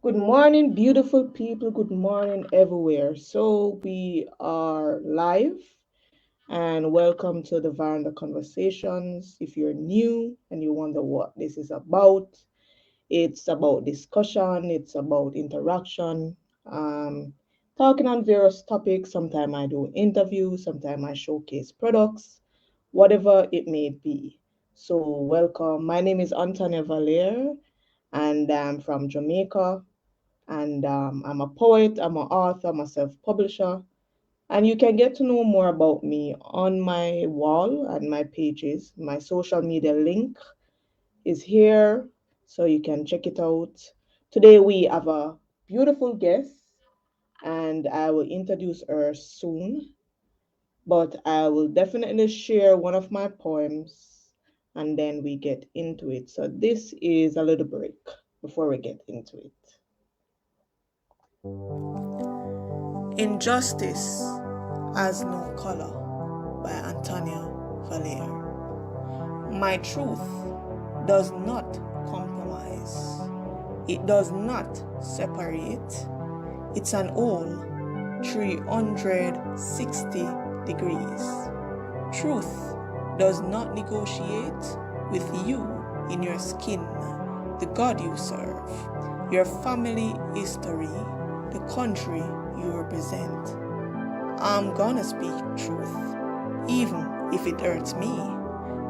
Good morning, beautiful people. Good morning, everywhere. So, we are live and welcome to the Verandah Conversations. If you're new and you wonder what this is about, it's about discussion, it's about interaction, um, talking on various topics. Sometimes I do interviews, sometimes I showcase products, whatever it may be. So, welcome. My name is Antonia Valer, and I'm from Jamaica, and I'm a poet, I'm an author, I'm a self-publisher, and you can get to know more about me on my wall and my pages. My social media link is here, so you can check it out. Today we have a beautiful guest, and I will introduce her soon, but I will definitely share one of my poems and then we get into it. So this is a little break before we get into it. Injustice has no color by Antonia Valer. My truth does not compromise. It does not separate. It's an all 360 degrees. Truth does not negotiate with you in your skin, the God you serve, your family history, the country you represent. I'm gonna speak truth, even if it hurts me,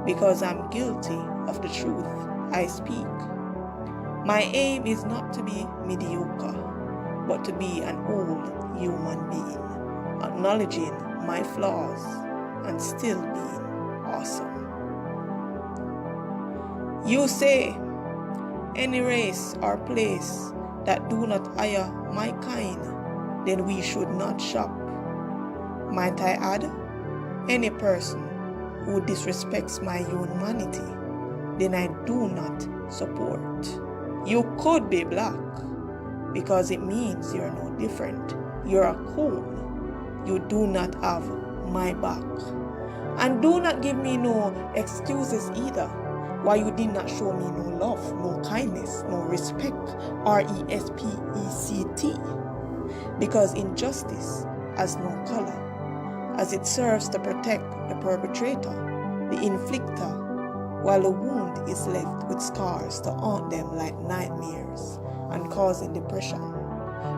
because I'm guilty of the truth I speak. My aim is not to be mediocre, but to be an whole human being, acknowledging my flaws and still being awesome. You say, any race or place that do not hire my kind, then we should not shop. Might I add, any person who disrespects my humanity, then I do not support. You could be black, because it means you're no different. You're a cool. You do not have my back. And do not give me no excuses either why you did not show me no love, no kindness, no respect, respect, because injustice has no color, as it serves to protect the perpetrator, the inflictor, while the wound is left with scars to haunt them like nightmares and causing depression.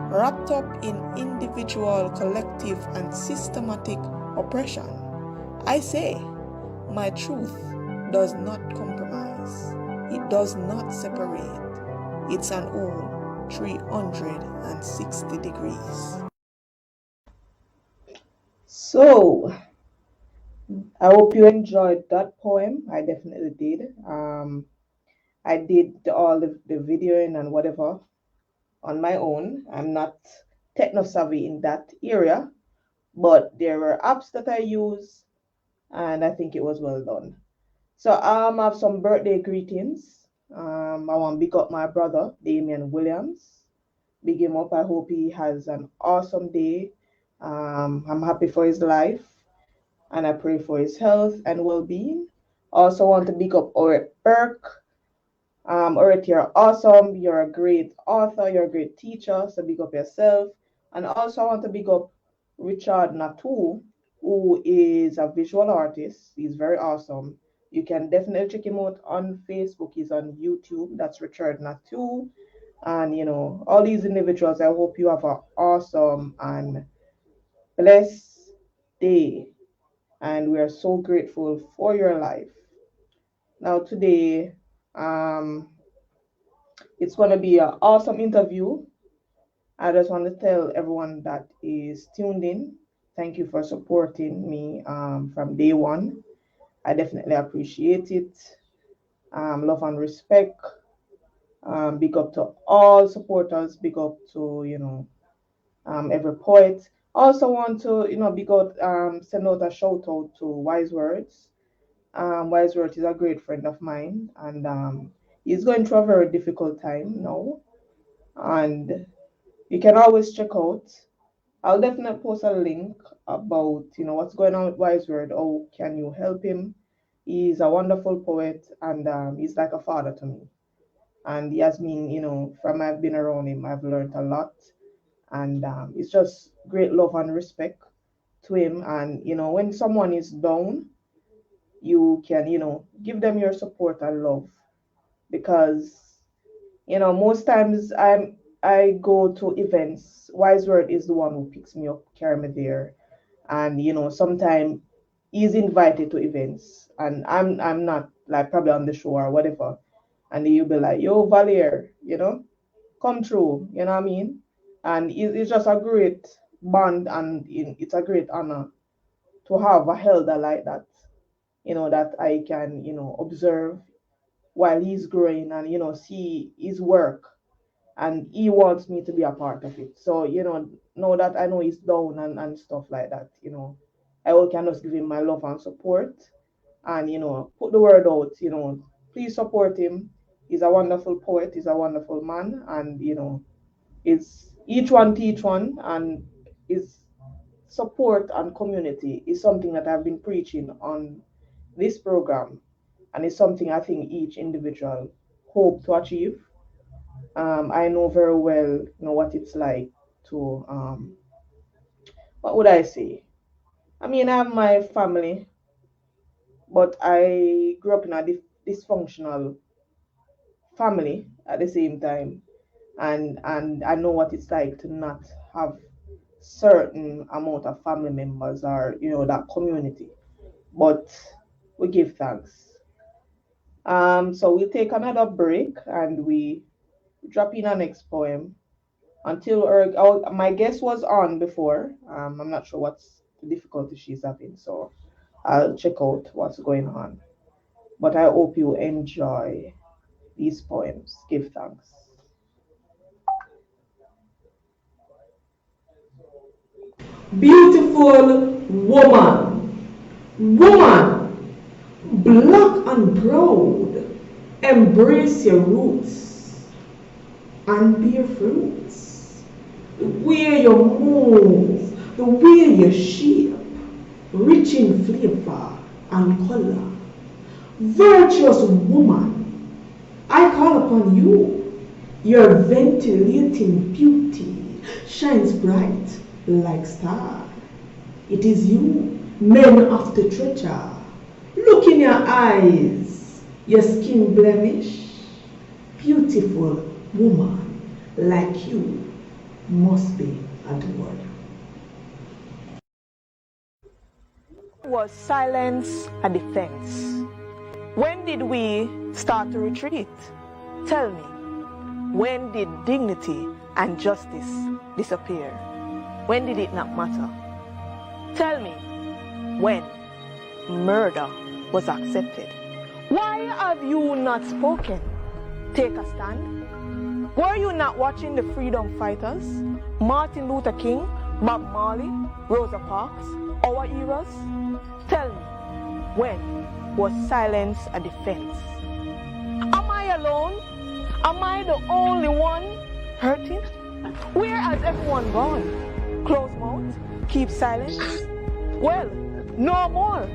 Wrapped up in individual, collective, and systematic oppression, I say, my truth does not compromise. It does not separate. It's an all 360 degrees. So, I hope you enjoyed that poem. I definitely did. I did all the videoing and whatever on my own. I'm not techno savvy in that area, but there were apps that I use, and I think it was well done. So I have some birthday greetings. I want to big up my brother Damian Williams. Big him up. I hope he has an awesome day. I'm happy for his life, and I pray for his health and well-being. Also want to big up Orit Burke. Orit, you're awesome. You're a great author. You're a great teacher. So big up yourself. And also I want to big up Richard Natu, who is a visual artist. He's very awesome. You can definitely check him out on Facebook. He's on YouTube. That's Richard Natu. And all these individuals, I hope you have an awesome and blessed day. And we are so grateful for your life. Now today, um, it's going to be an awesome interview. I just want to tell everyone that is tuned in, thank you for supporting me from day one. I definitely appreciate it. Love and respect. Big up to all supporters. Big up to every poet. Also want to big up send out a shout out to Wise Words. Wise Words is a great friend of mine, and he's going through a very difficult time now. And you can always check out. I'll definitely post a link about what's going on with Wise Word. How can you help him? He's a wonderful poet, and he's like a father to me. And he has been, from I've been around him, I've learned a lot. And it's just great love and respect to him. And, when someone is down, you can, give them your support and love. Because, most times I go to events. Wise Word is the one who picks me up, carry me there. And, sometimes he's invited to events and I'm not, like, probably on the show or whatever. And you'll be like, yo, Valier, come through, you know what I mean? And it's just a great bond, and it's a great honor to have a elder like that, that I can, observe while he's growing and, see his work. And he wants me to be a part of it. So, know that I know he's down and stuff like that, I will can just give him my love and support and, put the word out, please support him. He's a wonderful poet, he's a wonderful man, and, it's each one teach one, and his support and community is something that I've been preaching on this program, and it's something I think each individual hope to achieve. I know very well, what it's like to, what would I say? I mean, I have my family, but I grew up in a dysfunctional family at the same time, and I know what it's like to not have certain amount of family members or, that community. But we give thanks. So we'll take another break and we drop in our next poem until my guest was on before. I'm not sure what's the difficulty she's having, so I'll check out what's going on. But I hope you enjoy these poems. Give thanks. Beautiful woman, woman, black and proud, embrace your roots and bear fruits. The way you move, the way you shape, rich in flavor and color. Virtuous woman, I call upon you. Your ventilating beauty shines bright like star. It is you, men of the treasure. Look in your eyes, your skin blemish. Beautiful woman like you must be adored. Was silence a defense? When did we start to retreat? Tell me, when did dignity and justice disappear? When did it not matter? Tell me, when murder was accepted? Why have you not spoken? Take a stand. Were you not watching the freedom fighters? Martin Luther King, Bob Marley, Rosa Parks, our heroes? Tell me, when was silence a defense? Am I alone? Am I the only one hurting? Where has everyone gone? Close mouth? Keep silence? Well, no more.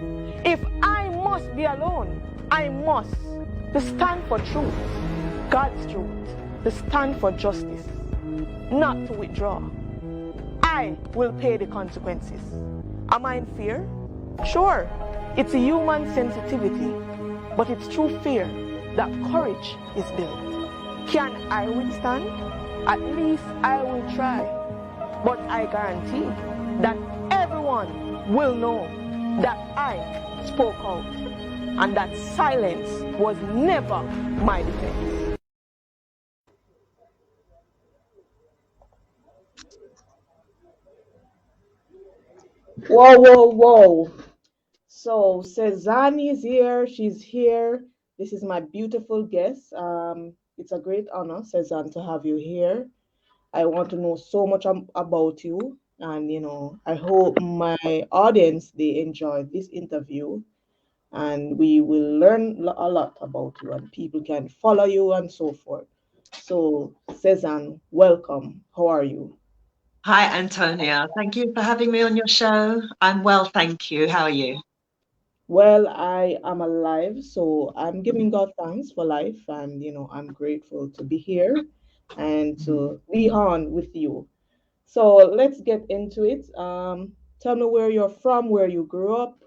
If I must be alone, I must to stand for truth, God's truth, to stand for justice, not to withdraw. I will pay the consequences. Am I in fear? Sure, it's a human sensitivity, but it's through fear that courage is built. Can I withstand? At least I will try. But I guarantee that everyone will know that I spoke out and that silence was never my defense. Whoa, whoa, whoa. So Cezanne is here. She's here. This is my beautiful guest. It's a great honor, Cezanne, to have you here. I want to know so much about you, and I hope my audience they enjoy this interview, and we will learn a lot about you, and people can follow you and so forth. So, Cezanne, welcome. How are you? Hi, Antonia. Thank you for having me on your show. I'm well, thank you. How are you? Well, I am alive, so I'm giving God thanks for life, and I'm grateful to be here and to be on with you. So let's get into it. Tell me where you're from, where you grew up.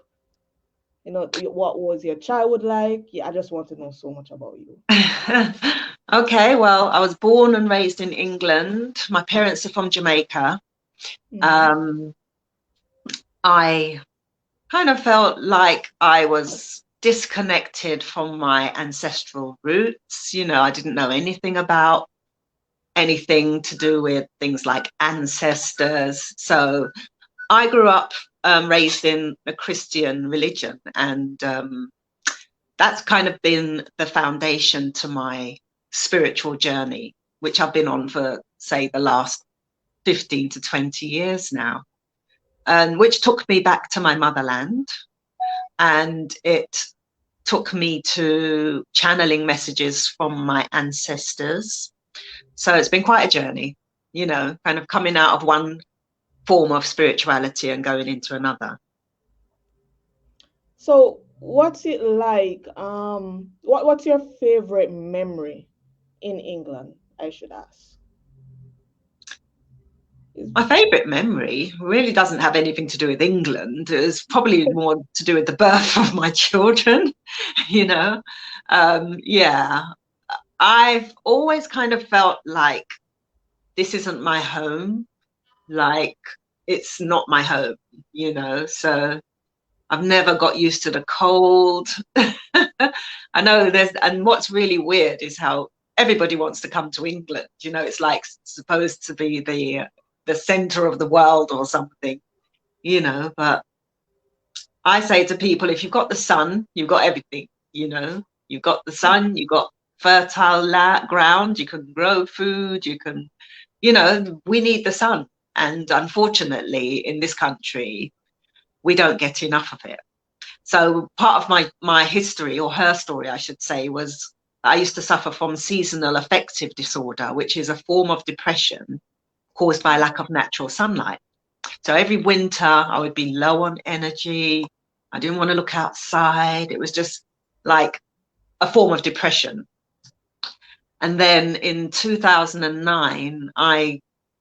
What was your childhood like? Yeah, I just want to know so much about you. Okay, well, I was born and raised in England. My parents are from Jamaica. Mm. Um, I kind of felt like I was disconnected from my ancestral roots. I didn't know anything about anything to do with things like ancestors. So I grew up raised in a Christian religion, and that's kind of been the foundation to my spiritual journey, which I've been on for, say, the last 15 to 20 years now, and which took me back to my motherland. And it took me to channeling messages from my ancestors. So it's been quite a journey, kind of coming out of one form of spirituality and going into another. So, what's it like? What's your favorite memory in England? I should ask. My favourite memory really doesn't have anything to do with England. It's probably more to do with the birth of my children, you know. Yeah, I've always kind of felt like this isn't my home, like it's not my home, so I've never got used to the cold. I know and what's really weird is how everybody wants to come to England. It's like supposed to be the center of the world or something, but I say to people, if you've got the sun, you've got everything, you've got the sun, you've got fertile ground, you can grow food, we need the sun. And unfortunately, in this country, we don't get enough of it. So part of my history, or her story, I should say, was I used to suffer from seasonal affective disorder, which is a form of depression caused by a lack of natural sunlight. So every winter I would be low on energy. I didn't want to look outside. It was just like a form of depression. And then in 2009,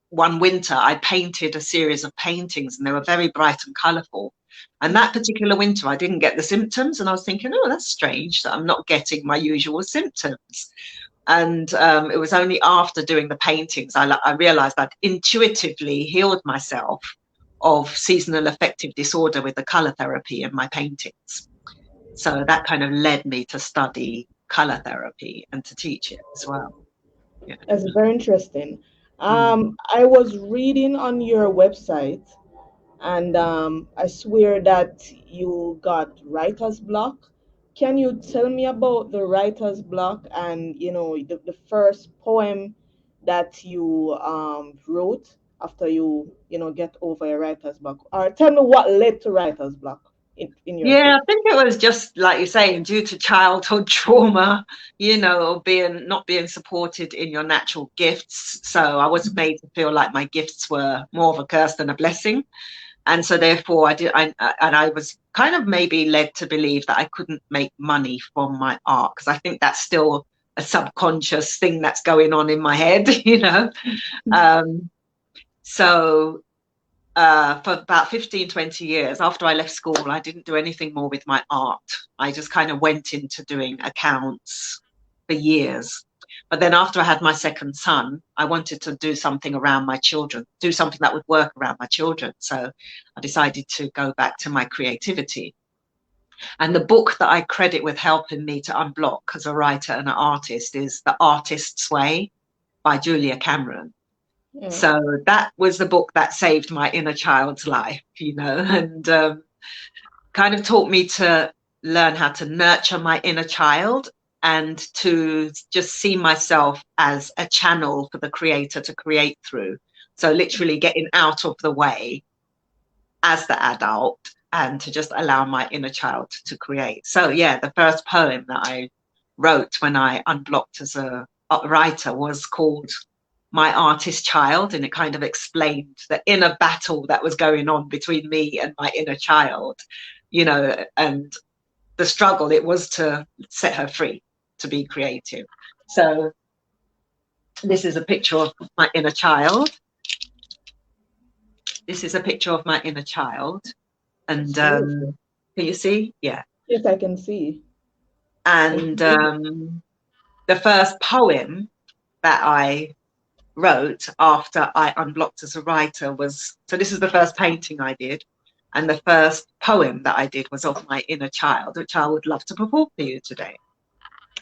one winter, I painted a series of paintings, and they were very bright and colourful. And that particular winter, I didn't get the symptoms, and I was thinking, oh, that's strange that I'm not getting my usual symptoms. And it was only after doing the paintings I realised I'd intuitively healed myself of seasonal affective disorder with the colour therapy in my paintings. So that kind of led me to study colour therapy and to teach it as well. Yeah. That's very interesting. Mm. I was reading on your website, and I swear that you got writer's block. Can you tell me about the writer's block and the first poem that you wrote after you get over a writer's block? Or tell me what led to writer's block in your Yeah, case. I think it was just like you're saying, due to childhood trauma, or not being supported in your natural gifts. So I was made to feel like my gifts were more of a curse than a blessing. And so therefore I was kind of maybe led to believe that I couldn't make money from my art, because I think that's still a subconscious thing that's going on in my head, So for about 15, 20 years after I left school, I didn't do anything more with my art. I just kind of went into doing accounts for years. But then after I had my second son, I wanted to do something around my children, do something that would work around my children. So I decided to go back to my creativity. And the book that I credit with helping me to unblock as a writer and an artist is The Artist's Way by Julia Cameron. Yeah. So that was the book that saved my inner child's life, and kind of taught me to learn how to nurture my inner child and to just see myself as a channel for the creator to create through. So literally getting out of the way as the adult and to just allow my inner child to create. So yeah, the first poem that I wrote when I unblocked as a writer was called My Artist Child, and it kind of explained the inner battle that was going on between me and my inner child, and the struggle, it was to set her free, to be creative. So this is a picture of my inner child. This is a picture of my inner child. And can you see? Yeah. Yes, I can see. And the first poem that I wrote after I unblocked as a writer was, so this is the first painting I did. And the first poem that I did was of my inner child, which I would love to perform for you today.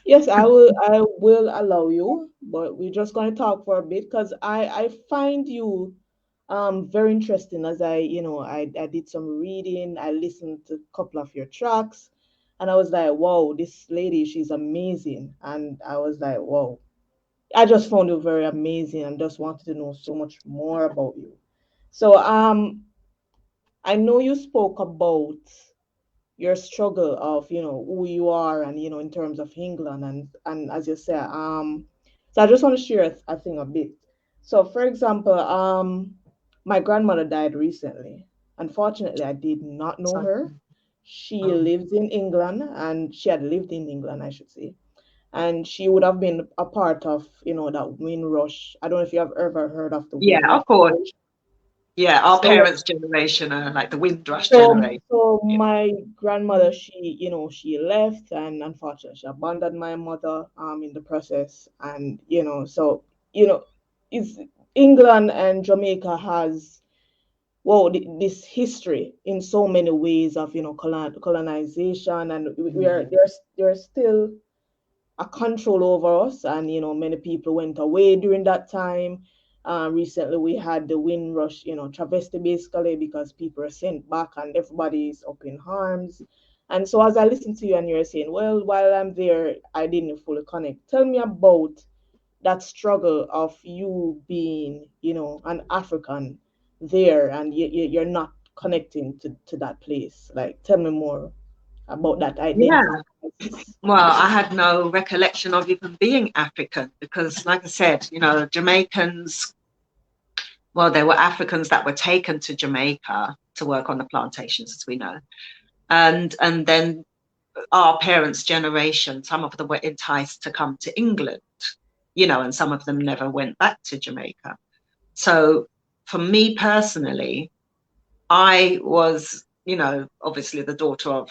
Yes, I will allow you, but we're just going to talk for a bit because I find you very interesting. As I did some reading, I listened to a couple of your tracks, and I was like, whoa, this lady, she's amazing. And I was like, whoa, I just found you very amazing and just wanted to know so much more about you. So I know you spoke about your struggle of who you are, and in terms of England, and as you said, so I just want to share a thing a bit. So for example, my grandmother died recently. Unfortunately, I did not know her. She lives in England, and she had lived in England, I should say, and she would have been a part of that Windrush. I don't know if you have ever heard of the Yeah, Windrush. of course. Yeah, our So parents' generation are like the Windrush So, generation. so my grandmother, she left, and unfortunately, she abandoned my mother in the process. And so it's England and Jamaica has, well, this history in so many ways of colonization, and we are there's still a control over us, and many people went away during that time. Recently we had the Windrush, travesty, basically, because people are sent back and everybody's up in arms. And so as I listen to you, and you're saying, well, while I'm there, I didn't fully connect. Tell me about that struggle of you being, an African there, and you're not connecting to that place. Like, tell me more about that Yeah. identity. Well, I had no recollection of even being African because, like I said, Jamaicans, well, there were Africans that were taken to Jamaica to work on the plantations, as we know. And then our parents' generation, some of them were enticed to come to England, and some of them never went back to Jamaica. So for me personally, I was, obviously the daughter of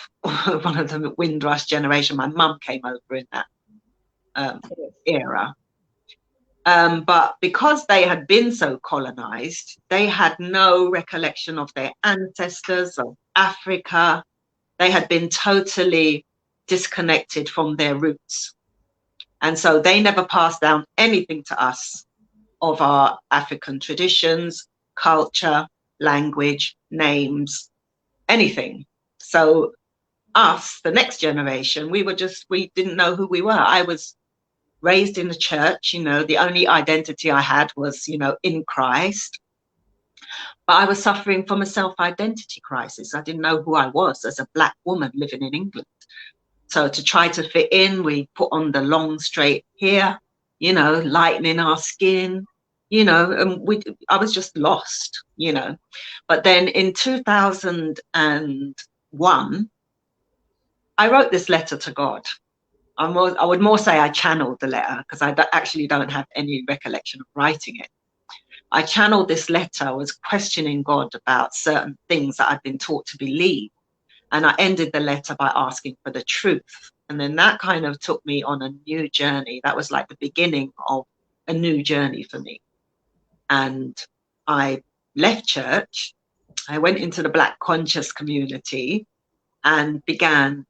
one of the Windrush generation. My mum came over in that era. But because they had been so colonized, they had no recollection of their ancestors, of Africa. They had been totally disconnected from their roots. And so they never passed down anything to us of our African traditions, culture, language, names, anything. So us, the next generation, we didn't know who we were. I was raised in the church, the only identity I had was, in Christ. But I was suffering from a self-identity crisis. I didn't know who I was as a Black woman living in England. So to try to fit in, we put on the long straight hair, lightening our skin, and I was just lost, But then in 2001, I wrote this letter to God. I would more say I channeled the letter because I actually don't have any recollection of writing it. I channeled this letter. I was questioning God about certain things that I'd been taught to believe. And I ended the letter by asking for the truth. And then that kind of took me on a new journey. That was like the beginning of a new journey for me. And I left church. I went into the Black conscious community and began,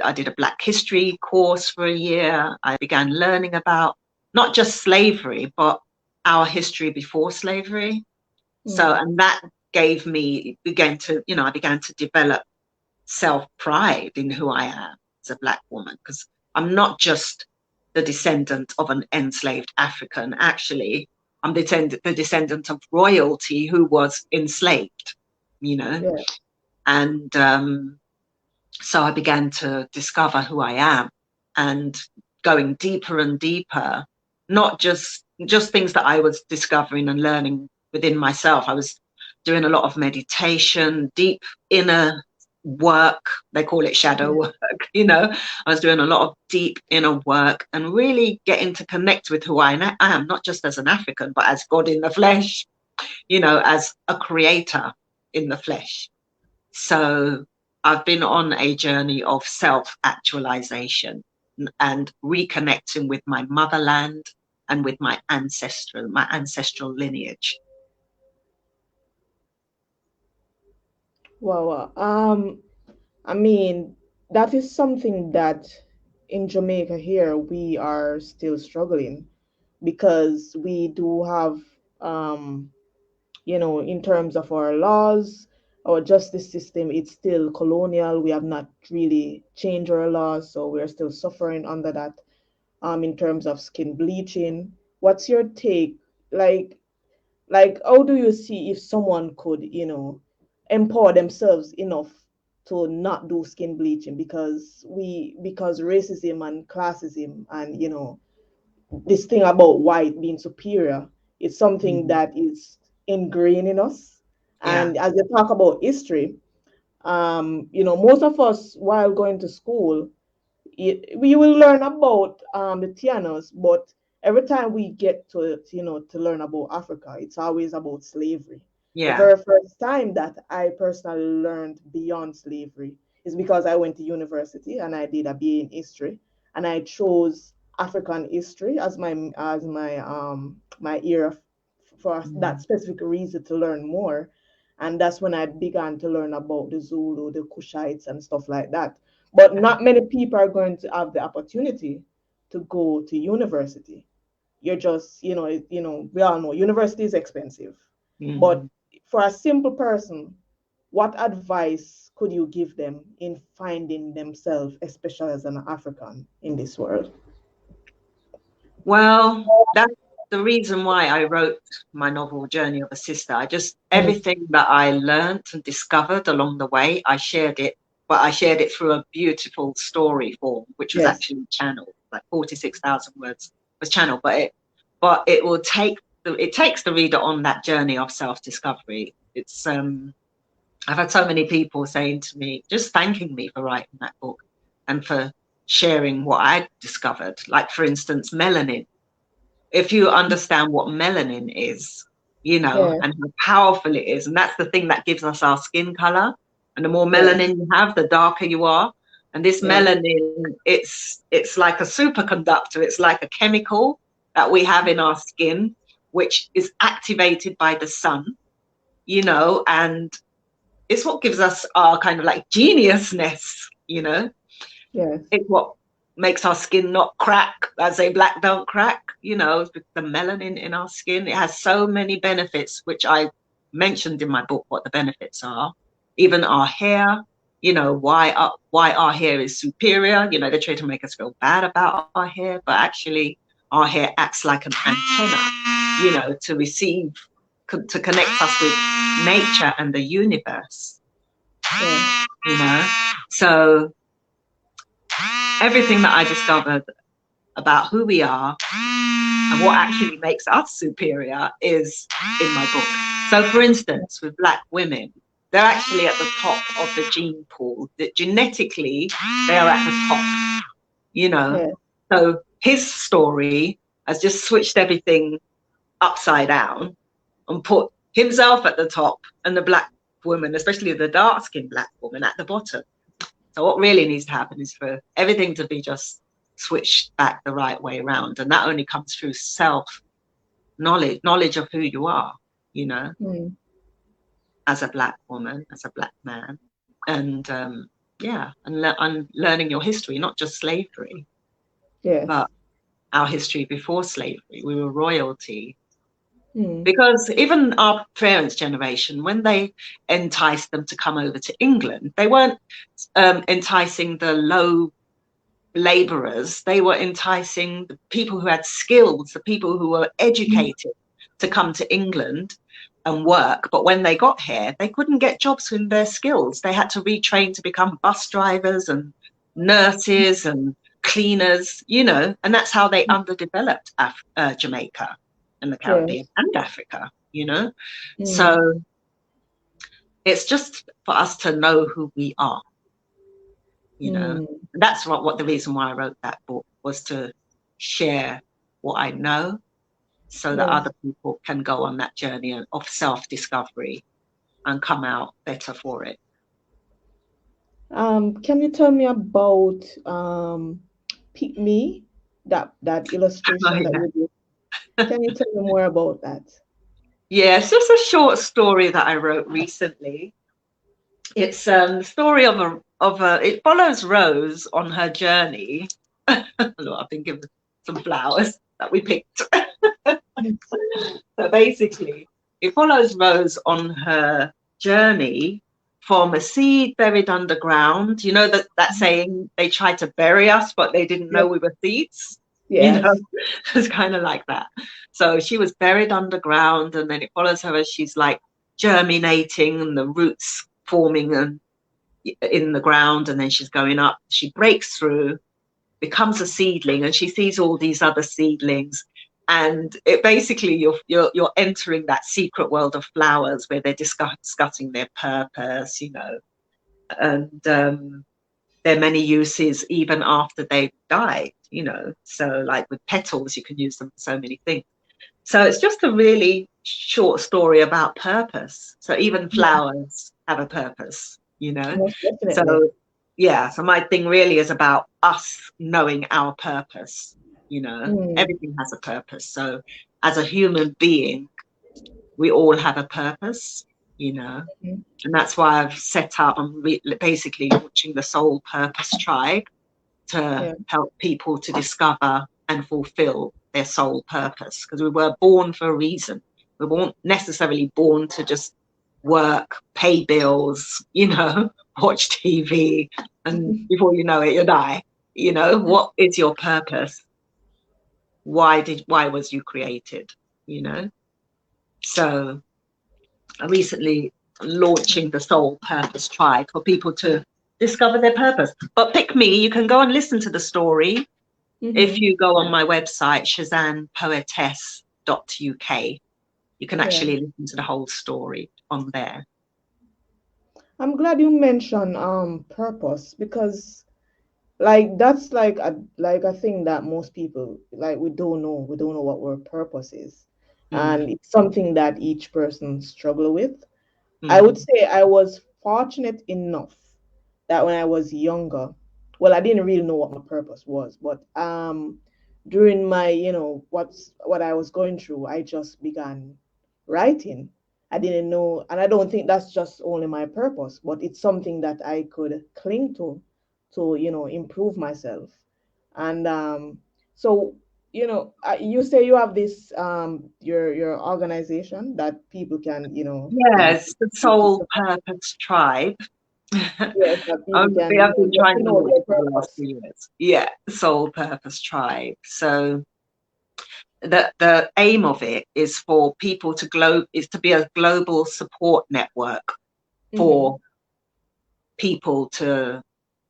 I did a Black history course for a year. I began learning about not just slavery, but our history before slavery. So, and that I began to develop self-pride in who I am as a Black woman, because I'm not just the descendant of an enslaved African. Actually, I'm the descendant of royalty who was enslaved, Yeah. And so I began to discover who I am and going deeper and deeper, not just things that I was discovering and learning within myself. I was doing a lot of meditation, deep inner work. They call it shadow work. You know, I was doing a lot of deep inner work and really getting to connect with who I am, not just as an African, but as God in the flesh, you know, as a creator in the flesh. So I've been on a journey of self-actualization and reconnecting with my motherland and with my ancestral lineage. Wow. I mean, that is something that in Jamaica here we are still struggling because we do have, in terms of our laws, our justice system, it's still colonial. We have not really changed our laws, so we're still suffering under that. In terms of skin bleaching, what's your take? Like, how do you see if someone could, empower themselves enough to not do skin bleaching because racism and classism and this thing about white being superior is something that is ingrained in us. Yeah, And as they talk about history, most of us while going to school, we will learn about the Tianos, but every time we get to learn about Africa, it's always about slavery. The yeah, very first time that I personally learned beyond slavery is because I went to university and I did a BA in history, and I chose African history as my area for that specific reason to learn more. And that's when I began to learn about the Zulu, the Kushites, and stuff like that. But not many people are going to have the opportunity to go to university. You're just, we all know university is expensive. But mm. for a simple person, what advice could you give them in finding themselves, especially as an African in this world? Well, that's the reason why I wrote my novel Journey of a Sister. Mm. Everything that I learned and discovered along the way, I shared it, but I shared it through a beautiful story form, which was Yes. actually channeled, like 46,000 words was channeled, it takes the reader on that journey of self-discovery. I've had so many people saying to me, just thanking me for writing that book and for sharing what I discovered. Like, for instance, melanin. If you understand what melanin is, Yeah. and how powerful it is, and that's the thing that gives us our skin color. And the more Yes. melanin you have, the darker you are. And this Yes. melanin, it's like a superconductor. It's like a chemical that we have in our skin, which is activated by the sun, and it's what gives us our kind of like geniusness. Yes. It's what makes our skin not crack. I say black don't crack, the melanin in our skin. It has so many benefits, which I mentioned in my book what the benefits are. Even our hair, why our hair is superior. They try to make us feel bad about our hair, but actually our hair acts like an antenna, to connect us with nature and the universe. Yeah. So everything that I discovered about who we are and what actually makes us superior is in my book. So, for instance, with Black women, they're actually at the top of the gene pool. That genetically, they are at the top, Yeah. So his story has just switched everything upside down and put himself at the top and the Black woman, especially the dark-skinned Black woman, at the bottom. So what really needs to happen is for everything to be just switched back the right way around. And that only comes through knowledge of who you are, Mm. as a Black woman, as a Black man. And and learning your history, not just slavery, Yes. but our history before slavery. We were royalty. Mm. Because even our parents' generation, when they enticed them to come over to England, they weren't enticing the low laborers. They were enticing the people who had skills, the people who were educated to come to England and work. But when they got here, they couldn't get jobs in their skills. They had to retrain to become bus drivers and nurses and cleaners, and that's how they underdeveloped Jamaica and the Yes. Caribbean and Africa, Mm. So it's just for us to know who we are, you know. That's what the reason why I wrote that book was, to share what I know so that Yes. other people can go on that journey of self-discovery and come out better for it. Can you tell me about Pick Me, that Oh, illustration that yeah. you did? Can you tell me more about that? Yeah, it's just a short story that I wrote recently. It's the story of a it follows Rose on her journey. Look, I've been given some flowers that we picked. So basically, it follows Rose on her journey from a seed buried underground. You know that saying, they tried to bury us, but they didn't know Yes. we were seeds. You know, Yes. it's kind of like that. So she was buried underground, and then it follows her as she's like germinating and the roots forming in the ground, and then she's going up. She breaks through, becomes a seedling, and she sees all these other seedlings, and it basically you're entering that secret world of flowers where they're discussing their purpose, you know, and there are many uses even after they've died, you know. So like with petals, you can use them for so many things. So it's just a really short story about purpose. So even flowers have a purpose, you know. Most definitely. So yeah, so my thing really is about us knowing our purpose, you know. Everything has a purpose. So as a human being, we all have a purpose, you know. And that's why I've set up, I'm basically launching the Soul Purpose Tribe to help people to discover and fulfill their soul purpose, because we were born for a reason. We weren't necessarily born to just work, pay bills, you know, watch TV, and before you know it, you die. You know, what is your purpose? Why was you created? You know? So I recently launching the Soul Purpose Tribe for people to discover their purpose. But Pick Me, you can go and listen to the story. If you go on my website, CezannePoetess.uk, you can actually listen to the whole story on there. I'm glad you mentioned purpose, because like that's like a thing that most people, like, we don't know what our purpose is, and it's something that each person struggle with. I would say I was fortunate enough that when I was younger, well, I didn't really know what my purpose was, but during my, what I was going through, I just began writing. I didn't know, and I don't think that's just only my purpose, but it's something that I could cling to improve myself. And so, you say you have this your organization that people can, Yes, the Soul Purpose Tribe. yes, that people They can, have been get trying to to know launch their for the last purpose. few years. Yeah, Soul Purpose Tribe. So the aim of it is for people to be a global support network for people to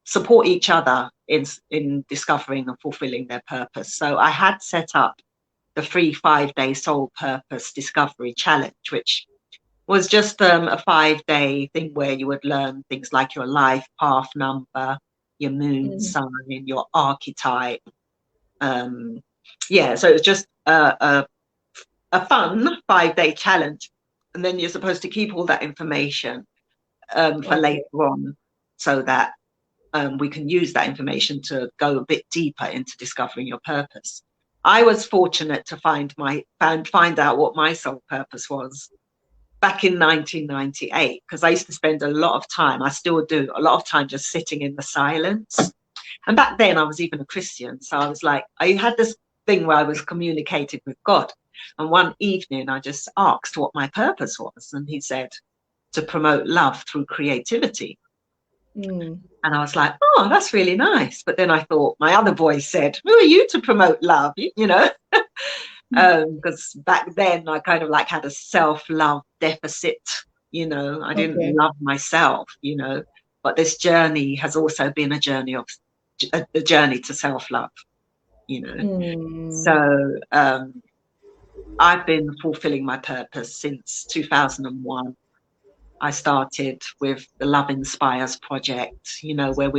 support each other in discovering and fulfilling their purpose. So I had set up the free 5-day Soul Purpose Discovery Challenge, which was just a 5-day thing where you would learn things like your life path number, your moon sign, your archetype. Yeah, so it was just a fun 5-day challenge. And then you're supposed to keep all that information for later on, so that we can use that information to go a bit deeper into discovering your purpose. I was fortunate to find out what my soul purpose was back in 1998, because I used to spend a lot of time, I still do, a lot of time just sitting in the silence. And back then I was even a Christian. So I was like, I had this thing where I was communicating with God. And one evening I just asked what my purpose was. And he said, to promote love through creativity. And I was like, oh, that's really nice. But then I thought, my other voice said, who are you to promote love? You know, because back then I kind of like had a self-love deficit. You know, I didn't love myself, you know, but this journey has also been a journey to self-love, you know. So I've been fulfilling my purpose since 2001. I started with the Love Inspires project, you know, where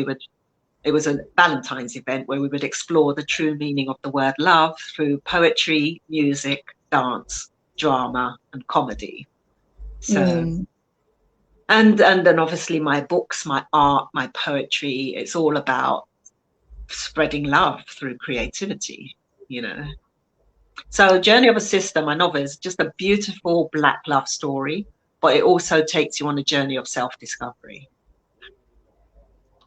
it was a Valentine's event where we would explore the true meaning of the word love through poetry, music, dance, drama, and comedy. So, and then obviously my books, my art, my poetry, it's all about spreading love through creativity, you know. So Journey of a Sister, my novel, is just a beautiful Black love story, but it also takes you on a journey of self-discovery.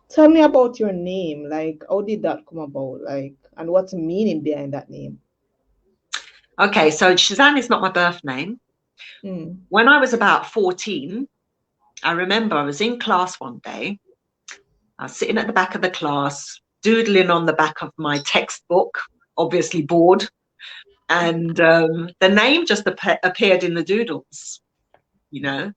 Tell me about your name. Like, how did that come about? Like, and what's the meaning behind that name? Okay, so Cezanne is not my birth name. When I was about 14, I remember I was in class one day. I was sitting at the back of the class, doodling on the back of my textbook, obviously bored. And the name just appeared in the doodles, you know.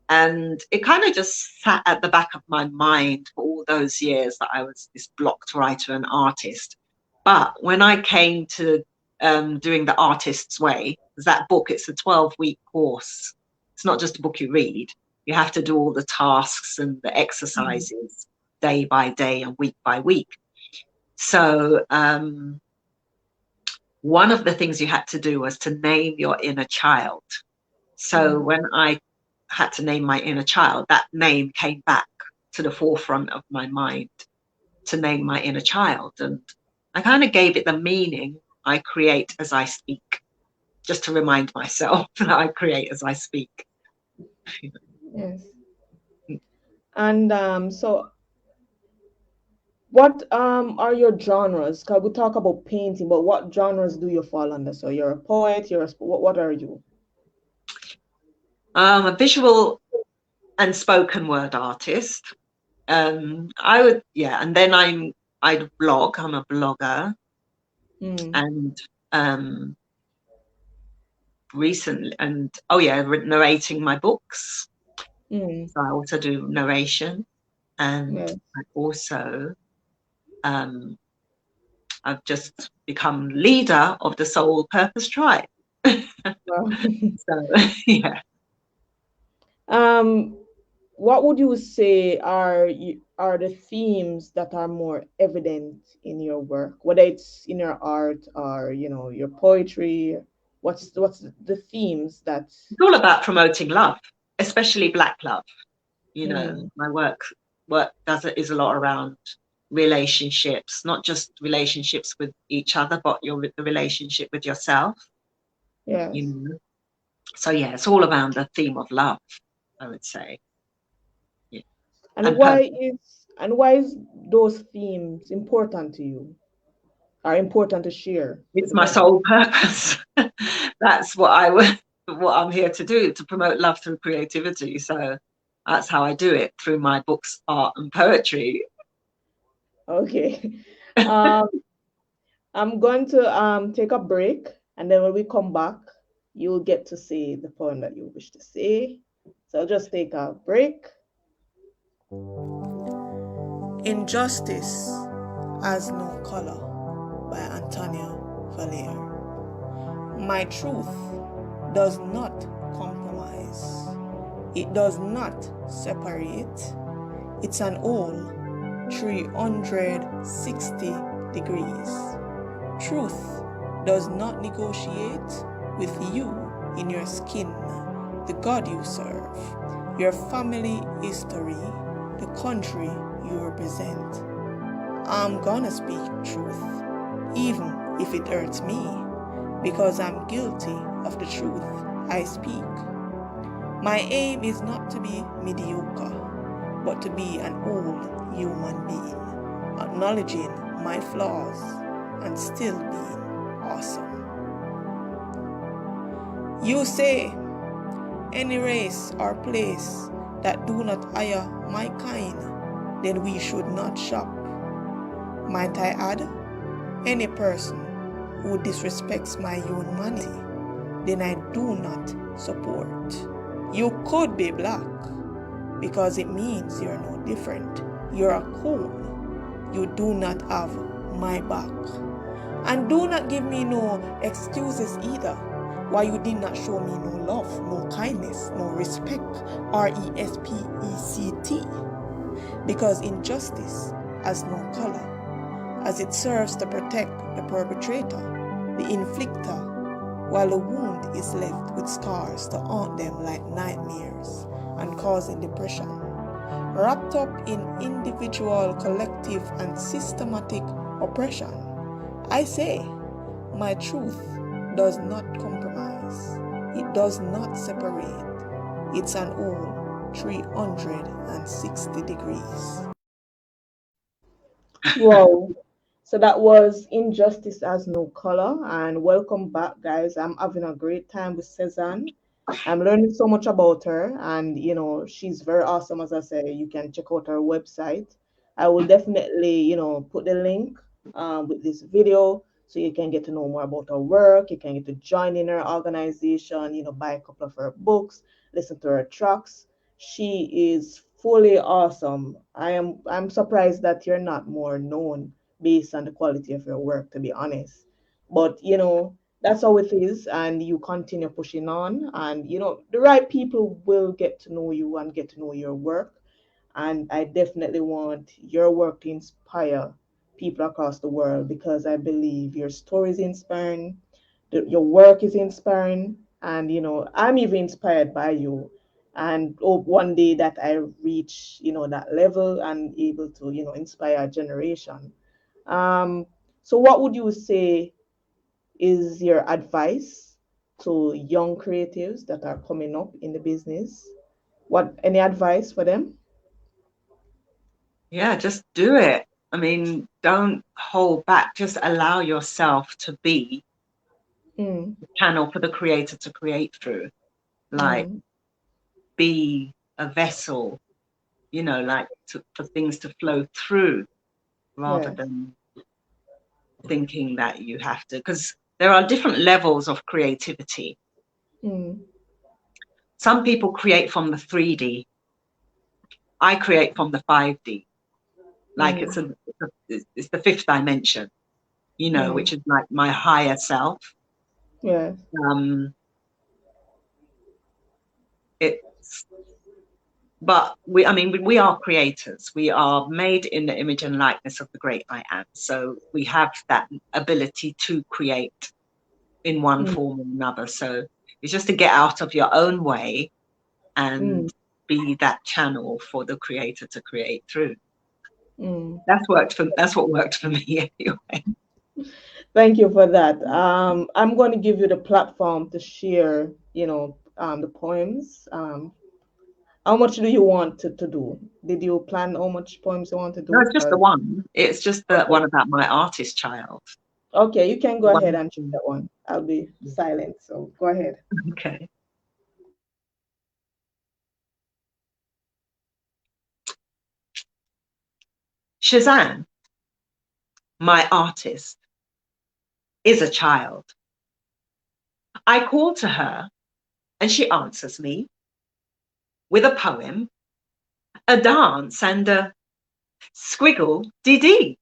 And it kind of just sat at the back of my mind for all those years that I was this blocked writer and artist. But when I came to doing the Artist's Way, that book, it's a 12-week course. It's not just a book you read. You have to do all the tasks and the exercises day by day and week by week. So one of the things you had to do was to name your inner child. So when I had to name my inner child, that name came back to the forefront of my mind, to name my inner child. And I kind of gave it the meaning, I create as I speak, just to remind myself that I create as I speak. Yes. And so what are your genres? Because we talk about painting, but what genres do you fall under? So you're a poet, what are you? A visual and spoken word artist. And then I blog. I'm a blogger, and recently, narrating my books. So I also do narration, and I also I've just become leader of the Soul Purpose Tribe. So yeah. What would you say are the themes that are more evident in your work, whether it's in your art or your poetry? What's the themes that? It's all about promoting love, especially Black love. You know, my work is a lot around relationships, not just relationships with each other, but the relationship with yourself. Yeah. You know? So yeah, it's all around the theme of love, I would say. Yeah. And why is those themes important to you? Are important to share? It's my sole purpose. That's what I'm here to do, to promote love through creativity. So that's how I do it, through my books, art, and poetry. Okay. I'm going to take a break, and then when we come back, you'll get to say the poem that you wish to say. So I'll just take a break. Injustice Has No Color by Antonia Valer. My truth does not compromise. It does not separate. It's an all 360 degrees. Truth does not negotiate with you in your skin, the God you serve, your family history, the country you represent. I'm gonna speak truth, even if it hurts me, because I'm guilty of the truth I speak. My aim is not to be mediocre, but to be an whole human being, acknowledging my flaws and still being awesome. You say, any race or place that do not hire my kind, then we should not shop. Might I add, any person who disrespects my humanity, then I do not support. You could be black, because it means you're no different. You're a cool. You do not have my back. And do not give me no excuses either, Why you did not show me no love, no kindness, no respect, respect? Because injustice has no color, as it serves to protect the perpetrator, the inflictor, while the wound is left with scars to haunt them like nightmares and causing depression. Wrapped up in individual, collective, and systematic oppression, I say, my truth does not compromise. It does not separate. It's an whole 360 degrees. Wow. So that was Injustice Has No Color. And welcome back, guys. I'm having a great time with Cezanne. I'm learning so much about her, and she's very awesome. As I say, you can check out her website. I will definitely, put the link with this video so you can get to know more about her work. You can get to join in her organization, buy a couple of her books, listen to her tracks. She is fully awesome. I'm surprised that you're not more known based on the quality of your work, to be honest. But that's how it is, and you continue pushing on, and the right people will get to know you and get to know your work. And I definitely want your work to inspire people across the world, because I believe your story is inspiring, your work is inspiring, and I'm even inspired by you. And hope one day that I reach that level and able to inspire a generation. So what would you say is your advice to young creatives that are coming up in the business? What any advice for them? Yeah, just do it. I mean, don't hold back. Just allow yourself to be Mm, the channel for the creator to create through. Like, mm, be a vessel, like for things to flow through, rather yes. than thinking that you have to. Because there are different levels of creativity. Mm, Some people create from the 3D. I create from the 5D. Like mm, it's the fifth dimension, mm, which is like my higher self. yes. Um, it's but we are creators. We are made in the image and likeness of the great I am. So we have that ability to create in one Mm, form or another. So it's just to get out of your own way and mm, be that channel for the creator to create through. mm. That's what worked for me anyway. Thank you for that. I'm going to give you the platform to share, the poems. How much do you want to do? Did you plan how much poems you want to No, do? it's just the one. It's just the Okay. one about my artist child. Okay, you can go The ahead one. and share that one. I'll be silent, so go ahead. Okay. Cezanne, my artist, is a child. I call to her and she answers me with a poem, a dance, and a squiggle dee.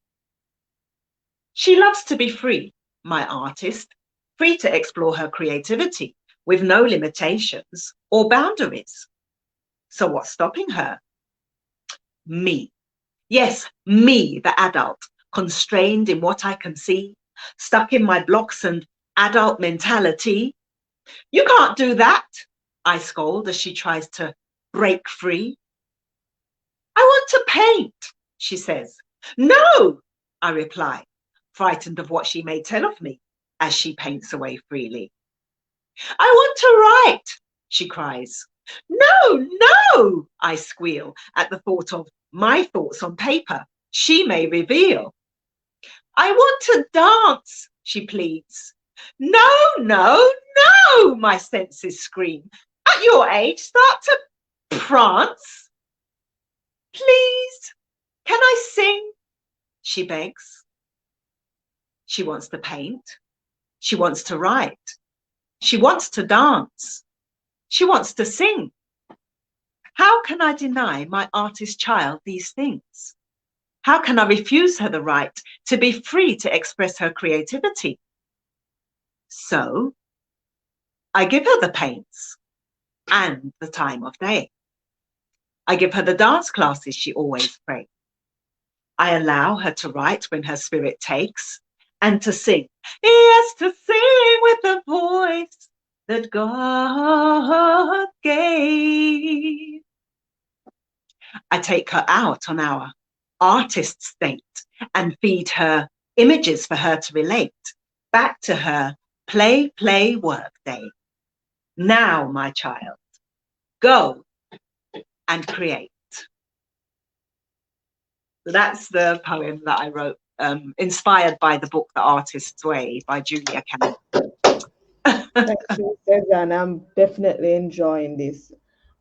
She loves to be free, my artist, free to explore her creativity with no limitations or boundaries. So what's stopping her? Me. Yes, me, the adult, constrained in what I can see, stuck in my blocks and adult mentality. You can't do that, I scold as she tries to break free. I want to paint, she says. No, I reply, frightened of what she may tell of me as she paints away freely. I want to write, she cries. No, no, I squeal at the thought of my thoughts on paper she may reveal. I want to dance, she pleads. No, no, no, my senses scream. At your age, start to prance. Please, can I sing? She begs. She wants to paint. She wants to write. She wants to dance. She wants to sing. How can I deny my artist child these things? How can I refuse her the right to be free to express her creativity? So I give her the paints and the time of day. I give her the dance classes she always prays. I allow her to write when her spirit takes, and to sing. Yes, to sing with the voice that God gave. I take her out on our Artiste date and feed her images for her to relate back to her play, play, work day. Now, my child, go and create. So that's the poem that I wrote, inspired by the book The Artist's Way by Julia Cameron. Thank you, Cezanne. I'm definitely enjoying this.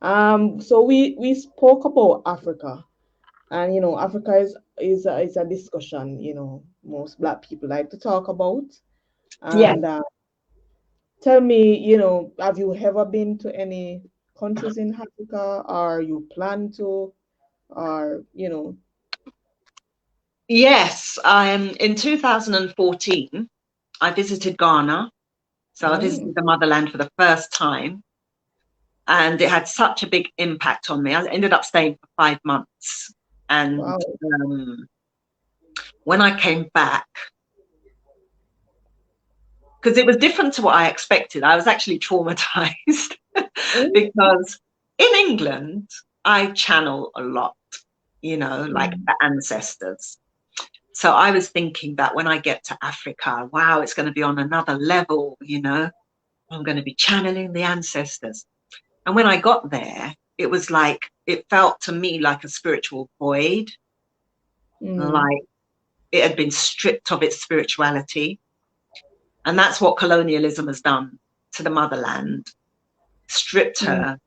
So we spoke about Africa, and Africa is a discussion most Black people like to talk about. And tell me, have you ever been to any countries in Africa, or you plan to, or Yes, in 2014, I visited Ghana. So I visited the motherland for the first time, and it had such a big impact on me. I ended up staying for 5 months. And wow. When I came back, because it was different to what I expected, I was actually traumatized because in England, I channel a lot, like the ancestors. So I was thinking that when I get to Africa, wow, it's going to be on another level, I'm going to be channeling the ancestors. And when I got there, it was like, it felt to me like a spiritual void, like it had been stripped of its spirituality. And that's what colonialism has done to the motherland, stripped her,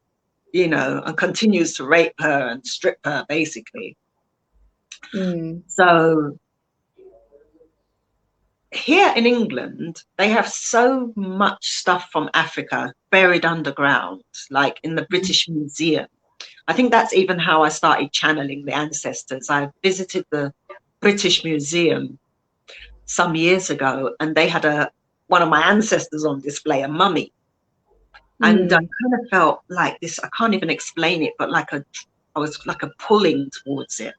and continues to rape her and strip her, basically. So here in England, they have so much stuff from Africa buried underground, like in the British Museum. I think that's even how I started channeling the ancestors. I visited the British Museum some years ago, and they had one of my ancestors on display, a mummy. And I kind of felt like this, I can't even explain it, but I was like a pulling towards it.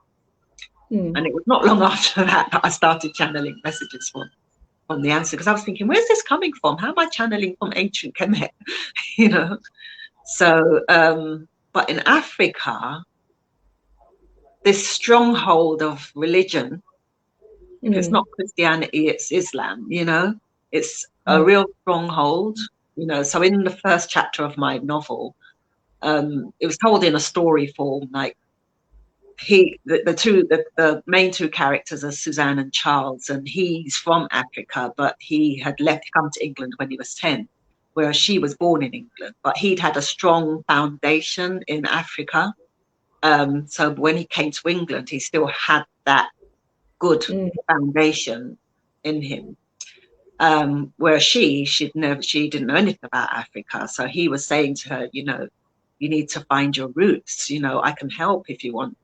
And it was not long after that I started channeling messages from the answer, because I was thinking, where's this coming from? How am I channeling from ancient Kemet? So but in Africa, this stronghold of religion, if it's not Christianity, it's Islam, it's a real stronghold, so in the first chapter of my novel, it was told in a story form, like the main two characters are Suzanne and Charles, and he's from Africa, but he had come to England when he was 10, whereas she was born in England, but he'd had a strong foundation in Africa. So when he came to England, he still had that good foundation in him. Whereas she didn't know anything about Africa. So he was saying to her, you need to find your roots, I can help if you want,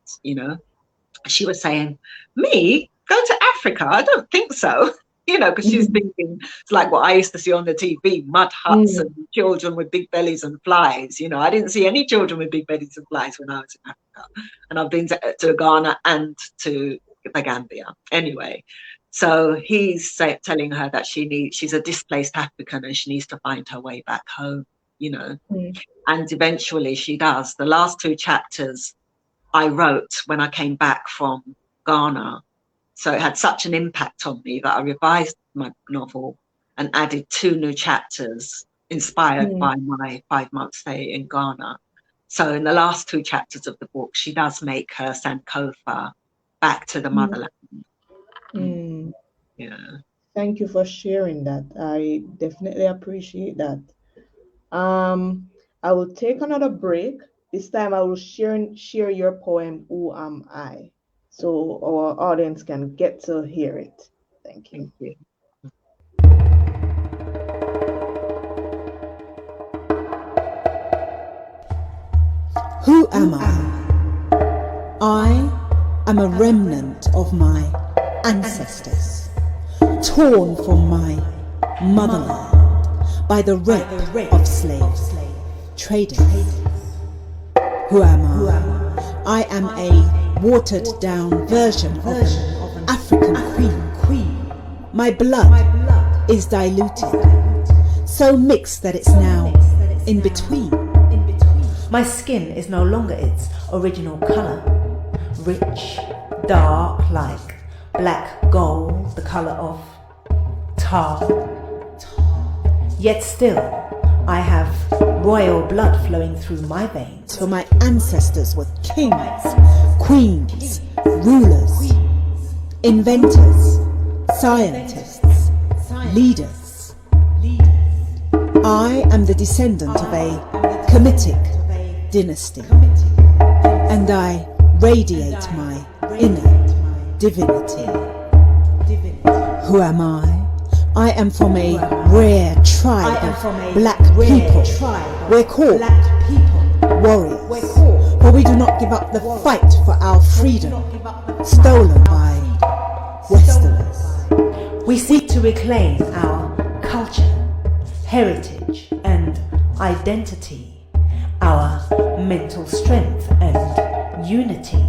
She was saying, me go to Africa? I don't think so, because she's thinking it's like what I used to see on the TV, mud huts and children with big bellies and flies. I didn't see any children with big bellies and flies when I was in Africa. And I've been to Ghana and to the Gambia. Anyway, so he's telling her that she's a displaced African and she needs to find her way back home, And eventually she does. The last 2 chapters I wrote when I came back from Ghana. So it had such an impact on me that I revised my novel and added 2 new chapters inspired by my 5-month stay in Ghana. So in the last 2 chapters of the book, she does make her Sankofa back to the motherland. Yeah. Thank you for sharing that. I definitely appreciate that. I will take another break. This time I will share your poem, Who Am I? So our audience can get to hear it. Thank you. Thank you. Who am I? I am a remnant of my ancestors, torn from my motherland, by the rape of slaves, traders. Who am I? I am a watered down version of an African queen. My blood is diluted, so mixed that it's now in between. My skin is no longer its original colour, rich, dark like black gold, the colour of tar. Yet still, I have royal blood flowing through my veins. For my ancestors were kings, queens, rulers, inventors, scientists, leaders. I am the descendant of a Kemetic dynasty, and I radiate my inner divinity. Who am I? I am from a rare tribe of black people. We're called warriors, for we do not give up the fight for our freedom, stolen by Westerners. We seek to reclaim our culture, heritage and identity, our mental strength and unity,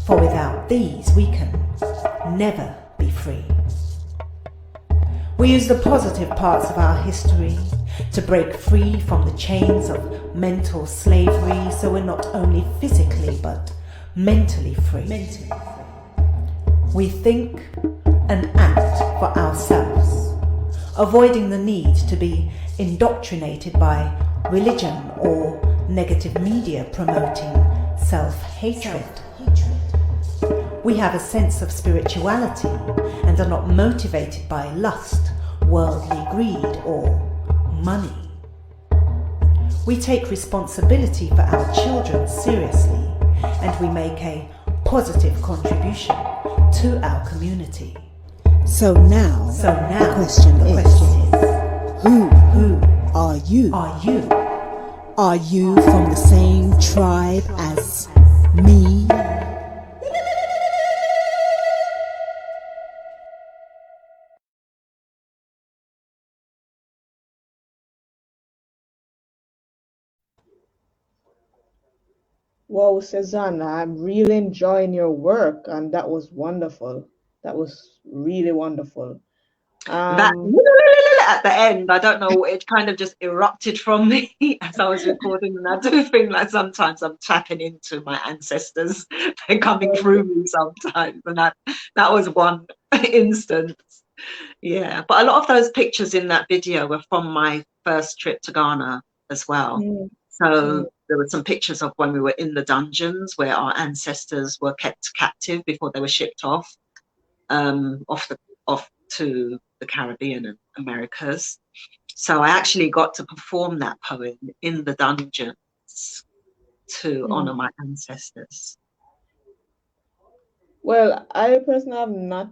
for without these we can never be free. We use the positive parts of our history to break free from the chains of mental slavery, so we're not only physically but mentally free. We think and act for ourselves, avoiding the need to be indoctrinated by religion or negative media promoting self-hatred. We have a sense of spirituality and are not motivated by lust, worldly greed or money. We take responsibility for our children seriously, and we make a positive contribution to our community. So now the question is, who are you? Are you from the same tribe as me? Wow, Cezanne, I'm really enjoying your work, and that was wonderful. That was really wonderful. That at the end, I don't know, it kind of just erupted from me as I was recording, and I do think like sometimes I'm tapping into my ancestors. They're coming through me sometimes, and that was one instance. Yeah, but a lot of those pictures in that video were from my first trip to Ghana as well. So there were some pictures of when we were in the dungeons where our ancestors were kept captive before they were shipped off to the Caribbean and Americas. So I actually got to perform that poem in the dungeons to honor my ancestors. Well, I personally have not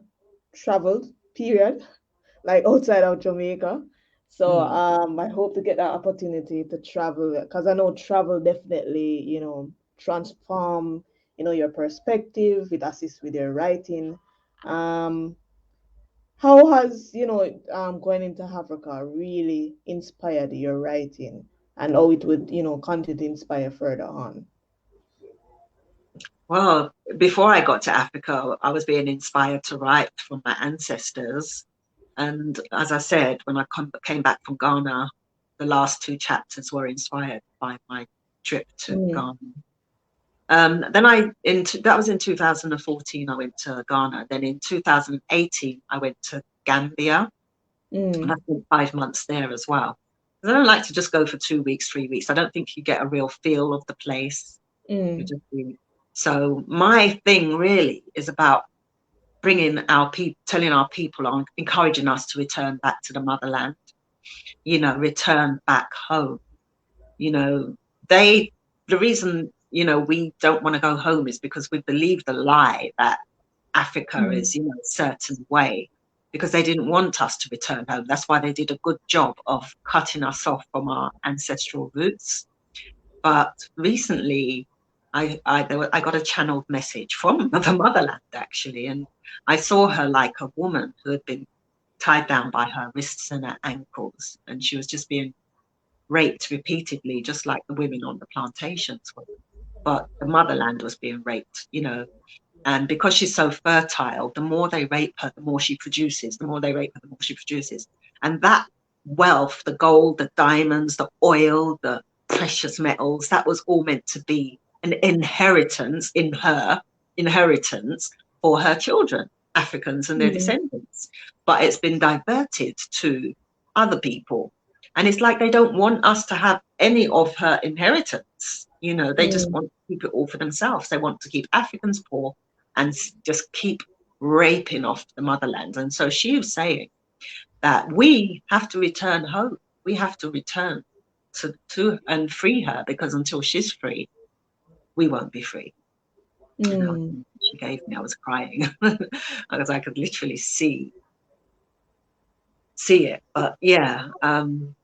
traveled, period, like outside of Jamaica. So I hope to get that opportunity to travel, because I know travel definitely, transform, your perspective. It assists with your writing. How has, going into Africa really inspired your writing, and how it would, continue to inspire further on? Well, before I got to Africa, I was being inspired to write from my ancestors. And as I said, when I came back from Ghana, the last two chapters were inspired by my trip to Ghana. That was in 2014, I went to Ghana. Then in 2018, I went to Gambia. And I spent 5 months there as well. I don't like to just go for 2 weeks, 3 weeks. I don't think you get a real feel of the place. So my thing really is about bringing our people, telling our people, on encouraging us to return back to the motherland, return back home. The reason, we don't want to go home is because we believe the lie that Africa is, a certain way, because they didn't want us to return home. That's why they did a good job of cutting us off from our ancestral roots. But recently, I got a channeled message from the motherland, actually, and I saw her like a woman who had been tied down by her wrists and her ankles, and she was just being raped repeatedly, just like the women on the plantations were. But the motherland was being raped, you know. And because she's so fertile, the more they rape her, the more she produces. The more they rape her, the more she produces. And that wealth, the gold, the diamonds, the oil, the precious metals, that was all meant to be an inheritance for her children, Africans and their descendants. But it's been diverted to other people. And it's like they don't want us to have any of her inheritance. You know, they just want to keep it all for themselves. They want to keep Africans poor and just keep raping off the motherland. And so she was saying that we have to return home. We have to return to and free her, because until she's free, we won't be free. You know, she gave me, I was crying because I could literally see it. But yeah, and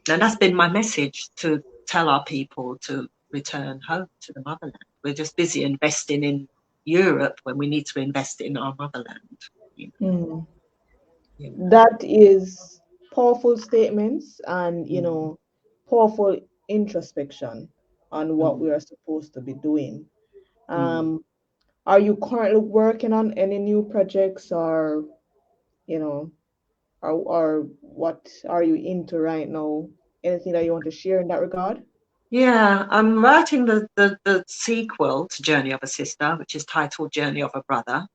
that's been my message, to tell our people to return home to the motherland. We're just busy investing in Europe when we need to invest in our motherland. You know? That is powerful statements, and you know, powerful introspection on what we are supposed to be doing. Are you currently working on any new projects, or you know, or what are you into right now? Anything that you want to share in that regard? Yeah, I'm writing the sequel to Journey of a Sister, which is titled Journey of a Brother.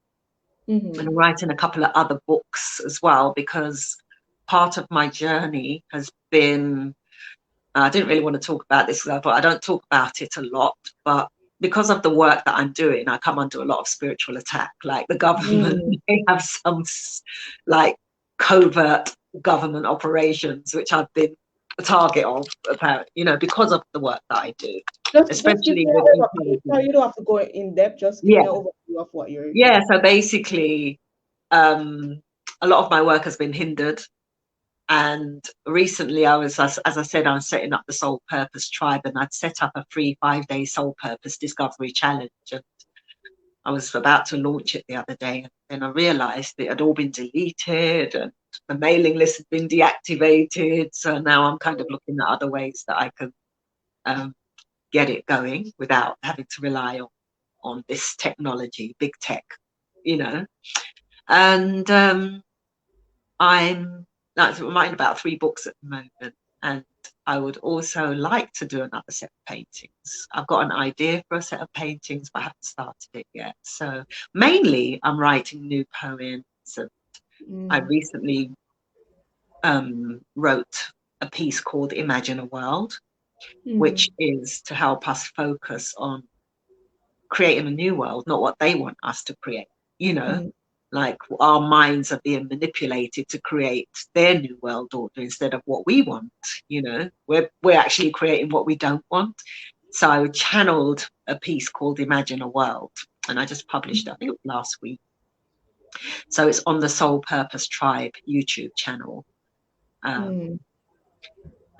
And I'm writing a couple of other books as well, because part of my journey has been, I didn't really want to talk about this, but I don't talk about it a lot, but because of the work that I'm doing, I come under a lot of spiritual attack. Like the government, they have some like covert government operations, which I've been a target of, apparently, you know, because of the work that I do. Especially with you don't have to go in depth, just give me an overview of what you're doing. So basically, a lot of my work has been hindered. And recently I was, as I said, I was setting up the Soul Purpose Tribe, and I'd set up a free 5-day Soul Purpose Discovery Challenge. And I was about to launch it the other day, and then I realized it had all been deleted and the mailing list had been deactivated. So now I'm kind of looking at other ways that I can get it going without having to rely on this technology, big tech, you know. And I'm writing about 3 books at the moment, and I would also like to do another set of paintings. I've got an idea for a set of paintings, but I haven't started it yet. So mainly I'm writing new poems, and I recently wrote a piece called Imagine a World, which is to help us focus on creating a new world, not what they want us to create, you know. Like our minds are being manipulated to create their new world order instead of what we want, you know. We're actually creating what we don't want. So I channeled a piece called Imagine a World, and I just published it, I think it was last week. So it's on the Soul Purpose Tribe YouTube channel. And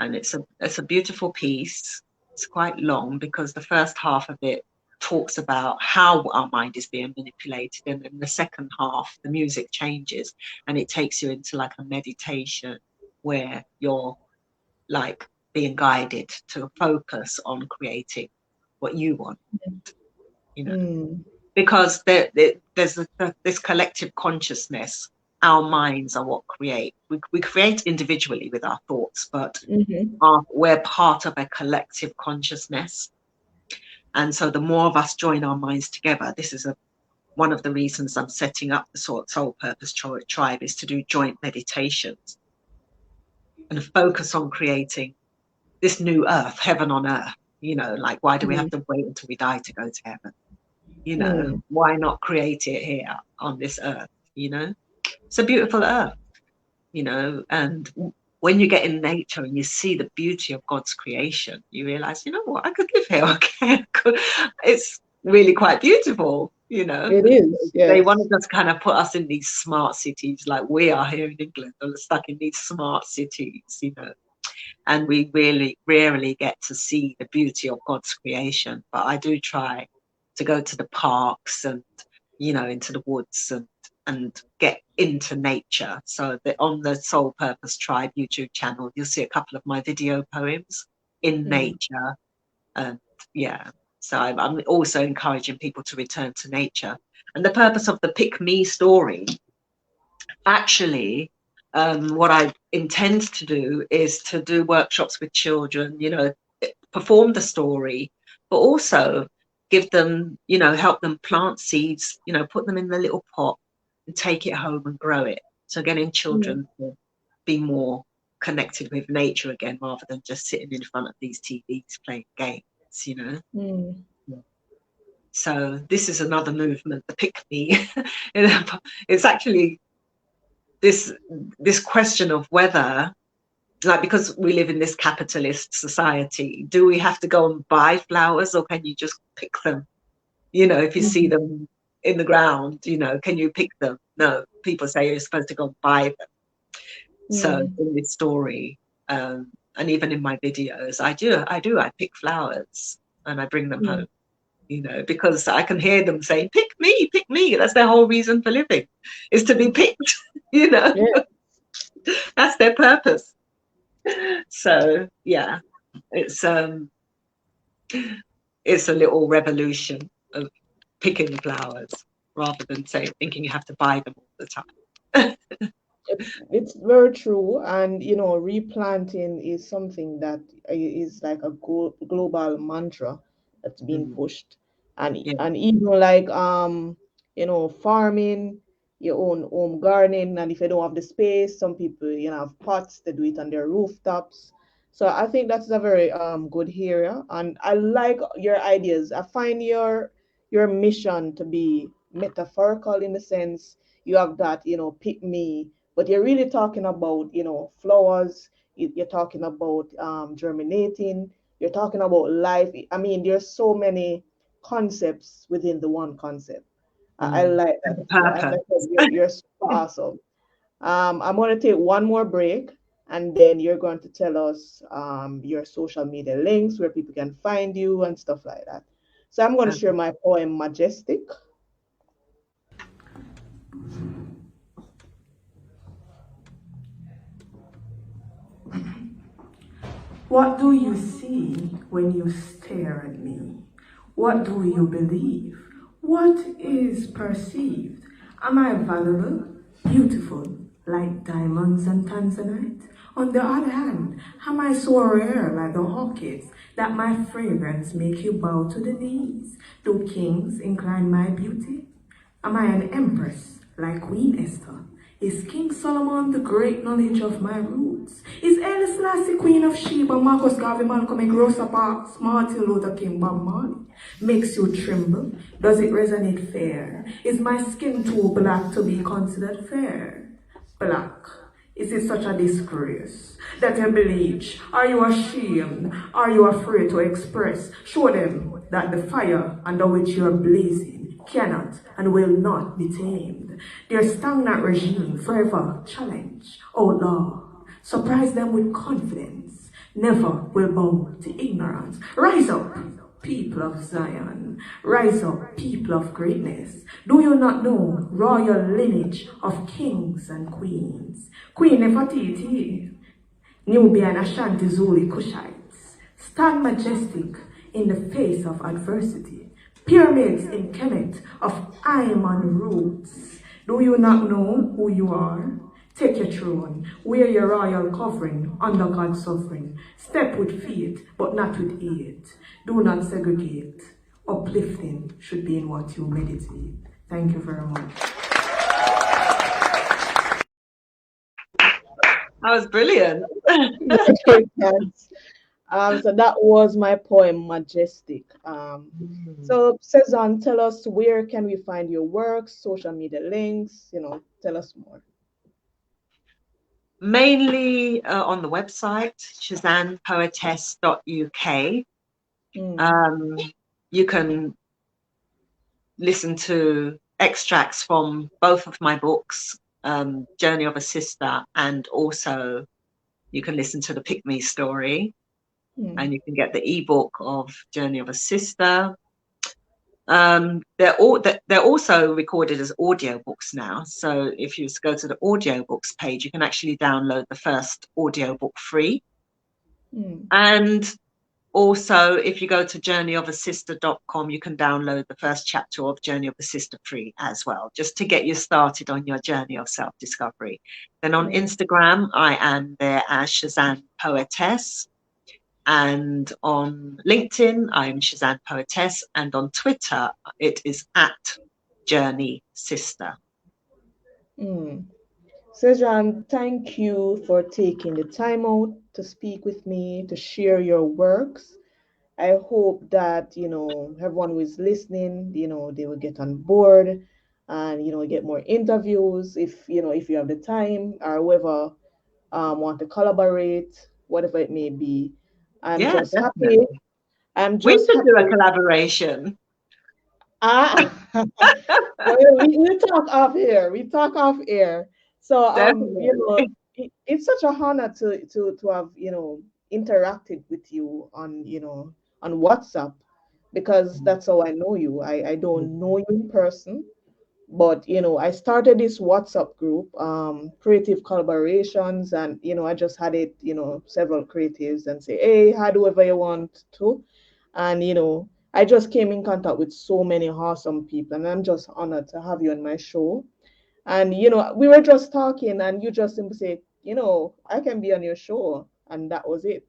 it's a beautiful piece. It's quite long because the first half of it talks about how our mind is being manipulated, and then the second half the music changes and it takes you into like a meditation where you're like being guided to focus on creating what you want, you know. Because there's this collective consciousness. Our minds are what create. We create individually with our thoughts, but we're part of a collective consciousness. And so the more of us join our minds together, this is one of the reasons I'm setting up the Soul Purpose Tribe, is to do joint meditations and focus on creating this new earth, heaven on earth. You know, like, why do we have to wait until we die to go to heaven? You know, why not create it here on this earth? You know, it's a beautiful earth, you know, and when you get in nature and you see the beauty of God's creation, you realize, you know what, I could live here. Okay, it's really quite beautiful, you know. It is. Yes. They want to just kind of put us in these smart cities, like we are here in England, and we're stuck in these smart cities, you know. And we really rarely get to see the beauty of God's creation. But I do try to go to the parks and, you know, into the woods and get into nature. So on the Soul Purpose Tribe YouTube channel, you'll see a couple of my video poems in nature. And yeah, so I'm also encouraging people to return to nature. And the purpose of the Pick Me story, actually, what I intend to do is to do workshops with children, you know, perform the story, but also give them, you know, help them plant seeds, you know, put them in the little pot and take it home and grow it. So getting children to be more connected with nature again, rather than just sitting in front of these TVs playing games, you know. So this is another movement, the Pick Me. It's actually this question of whether, like, because we live in this capitalist society, do we have to go and buy flowers, or can you just pick them? You know, if you see them in the ground, you know, can you pick them? No, people say you're supposed to go and buy them. So in this story, and even in my videos, I pick flowers and I bring them home, you know, because I can hear them saying, pick me, pick me. That's their whole reason for living, is to be picked, you know. That's their purpose. So yeah, it's a little revolution of picking flowers rather than thinking you have to buy them all the time. It's very true, and you know, replanting is something that is like a global mantra that's being pushed, and even like you know, farming your own home gardening, and if you don't have the space, some people, you know, have pots, they do it on their rooftops. So I think that's a very good area, and I like your ideas. I find your mission to be metaphorical, in the sense you have that, you know, pick me, but you're really talking about, you know, flowers. You're talking about germinating. You're talking about life. I mean, there's so many concepts within the one concept. I like that. As I said, you're super awesome. I'm going to take one more break, and then you're going to tell us your social media links, where people can find you and stuff like that. So I'm going to share my poem, Majestic. What do you see when you stare at me? What do you believe? What is perceived? Am I valuable, beautiful, like diamonds and tanzanite? On the other hand, am I so rare like the orchids that my fragrance make you bow to the knees? Do kings incline my beauty? Am I an empress like Queen Esther? Is King Solomon the great knowledge of my roots? Is Haile Selassie Queen of Sheba, Marcus Garvey, Malcolm X, Rosa Parks, Martin Luther King, Bob Marley? Makes you tremble? Does it resonate fair? Is my skin too black to be considered fair? Black. Is it such a disgrace that you bleach? Are you ashamed? Are you afraid to express? Show them that the fire under which you are blazing cannot and will not be tamed. Their stagnant regime forever challenge, outlaw. Surprise them with confidence. Never will bow to ignorance. Rise up, people of Zion. Rise up, people of greatness. Do you not know royal lineage of kings and queens? Queen Nefertiti, Nubian, Ashanti, Zulu, Kushites. Stand majestic in the face of adversity. Pyramids in Kemet of Iron roots. Do you not know who you are? Take your throne, wear your royal covering under God's suffering. Step with faith, but not with hate. Do not segregate. Uplifting should be in what you meditate. Thank you very much. That was brilliant. So that was my poem, Majestic. So Cezanne, tell us, where can we find your works, social media links, you know, tell us more. Mainly on the website, CezannePoetess.uk. You can listen to extracts from both of my books, Journey of a Sister, and also you can listen to the Pick Me story, and you can get the ebook of Journey of a Sister. They're also recorded as audiobooks now. So if you just go to the audiobooks page, you can actually download the first audiobook free. And also, if you go to journeyofassister.com, you can download the first chapter of Journey of a Sister free as well, just to get you started on your journey of self-discovery. Then on Instagram, I am there as Cezanne Poetess. And on LinkedIn, I'm Cezanne Poetess. And on Twitter, it is at Journey Sister. Cezanne, thank you for taking the time out to speak with me, to share your works. I hope that, everyone who is listening, they will get on board and, get more interviews if you have the time, or whoever want to collaborate, whatever it may be. I'm just happy. I'm We just should happy. do a collaboration. We talk off air. We talk off air. So it's such a honor to have interacted with you on WhatsApp, because that's how I know you. I don't know you in person, but I started this WhatsApp group, creative collaborations, and I just had it, several creatives and say, hey, add whoever you want to, and I just came in contact with so many awesome people, and I'm just honored to have you on my show. And we were just talking, and you just simply said, I can be on your show, and that was it.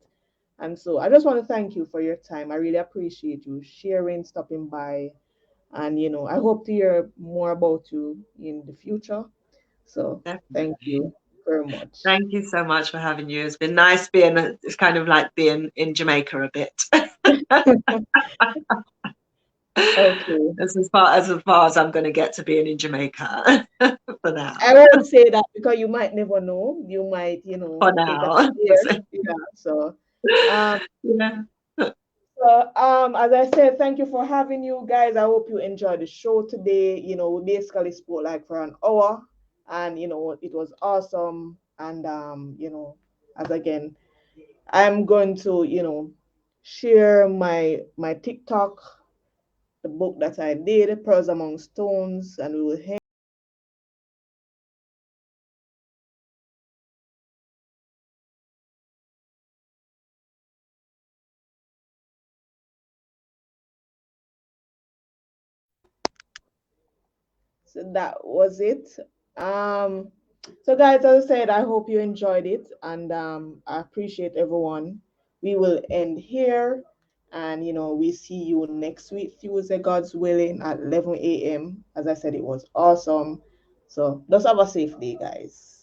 And so I just want to thank you for your time. I really appreciate you sharing, stopping by, and I hope to hear more about you in the future. So thank you very much. Thank you so much for having you. It's been nice being. It's kind of like being in Jamaica a bit. Okay. That's as far as I'm going to get to being in Jamaica for now. I won't say that, because you might never know. You might, For take now. that here. Yeah. So, yeah. So, as I said, thank you for having you guys. I hope you enjoyed the show today. We basically spoke like for an hour, and it was awesome. And as again, I'm going to share my TikTok, the book that I did, Pearls Among Stones, and we will hang. So that was it. So guys, as I said, I hope you enjoyed it, and I appreciate everyone. We will end here, and we see you next week, Tuesday, God's willing, at 11 a.m. As I said, it was awesome. So just have a safe day, guys.